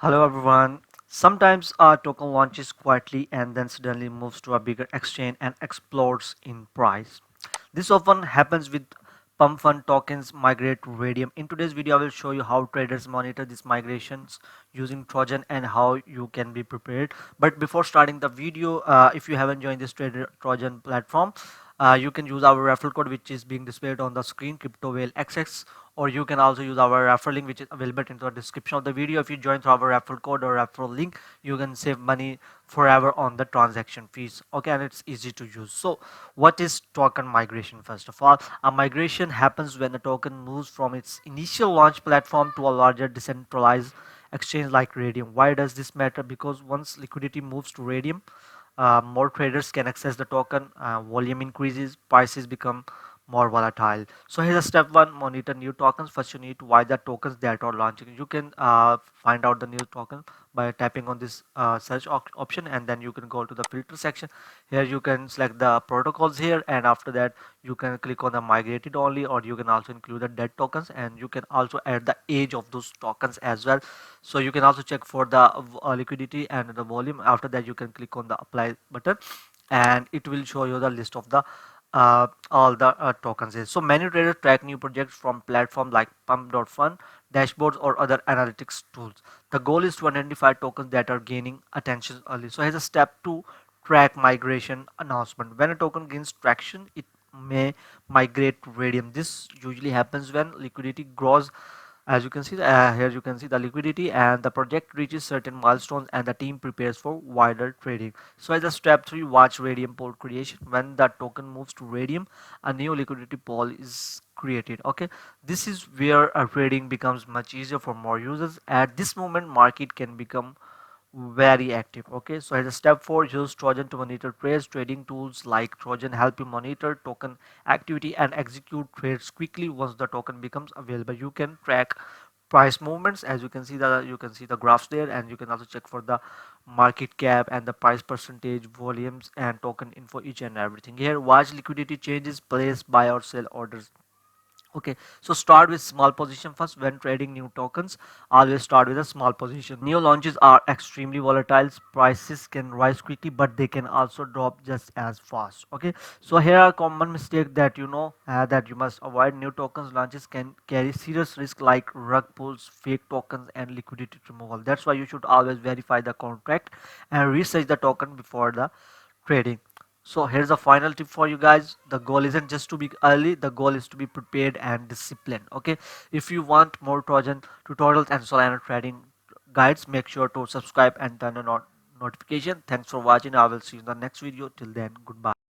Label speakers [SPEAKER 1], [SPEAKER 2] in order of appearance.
[SPEAKER 1] Hello everyone. Sometimes a token launches quietly and then suddenly moves to a bigger exchange and explodes in price. This often happens with Pump.fun tokens migrate to Raydium. In today's video, I will show you how traders monitor these migrations using Trojan and how you can be prepared. But before starting the video, if you haven't joined this trader Trojan platform, you can use our referral code which is being displayed on the screen, CryptoWhalexx, or you can also use our referral link which is available in the description of the video. If you join through our referral code or referral link, you can save money forever on the transaction fees. Okay, and it's easy to use. So what is token migration? First of all, a migration happens when a token moves from its initial launch platform to a larger decentralized exchange like Raydium. Why does this matter? Because once liquidity moves to Raydium, more traders can access the token, volume increases, prices become more volatile. So here's a step one: monitor new tokens. First, you need to watch the tokens that are launching. You can find out the new token by tapping on this search option, and then you can go to the filter section. Here you can select the protocols here, and after that you can click on the migrated only, or you can also include the dead tokens, and you can also add the age of those tokens as well. So you can also check for the liquidity and the volume. After that you can click on the apply button, and it will show you the list of the all the tokens is. So many traders track new projects from platforms like Pump.fun, dashboards, or other analytics tools. The goal is to identify tokens that are gaining attention early. So here's a step to track migration announcement. When a token gains traction, it may migrate to Raydium. This usually happens when liquidity grows. As you can see, here you can see the liquidity and the project reaches certain milestones and the team prepares for wider trading. So as a step 3, watch Raydium pool creation. When the token moves to Raydium, a new liquidity pool is created. Okay, this is where a trading becomes much easier for more users. At this moment, market can become very active. Okay, so as a step 4, use Trojan to monitor trades. Trading tools like Trojan help you monitor token activity and execute trades quickly. Once the token becomes available, you can track price movements. As you can see the graphs there, and you can also check for the market cap and the price percentage, volumes, and token info, each and everything. Here, watch liquidity changes, place buy or sell orders. Okay, so start with small position first. When trading new tokens, always start with a small position. New launches are extremely volatile. Prices can rise quickly, but they can also drop just as fast. Okay, so here are common mistakes that that you must avoid. New tokens launches can carry serious risk like rug pulls, fake tokens, and liquidity removal. That's why you should always verify the contract and research the token before the trading. So here's a final tip for you guys. The goal isn't just to be early, the goal is to be prepared and disciplined. Okay, if you want more Trojan tutorials and Solana trading guides, make sure to subscribe and turn on notification. Thanks for watching. I will see you in the next video. Till then, goodbye.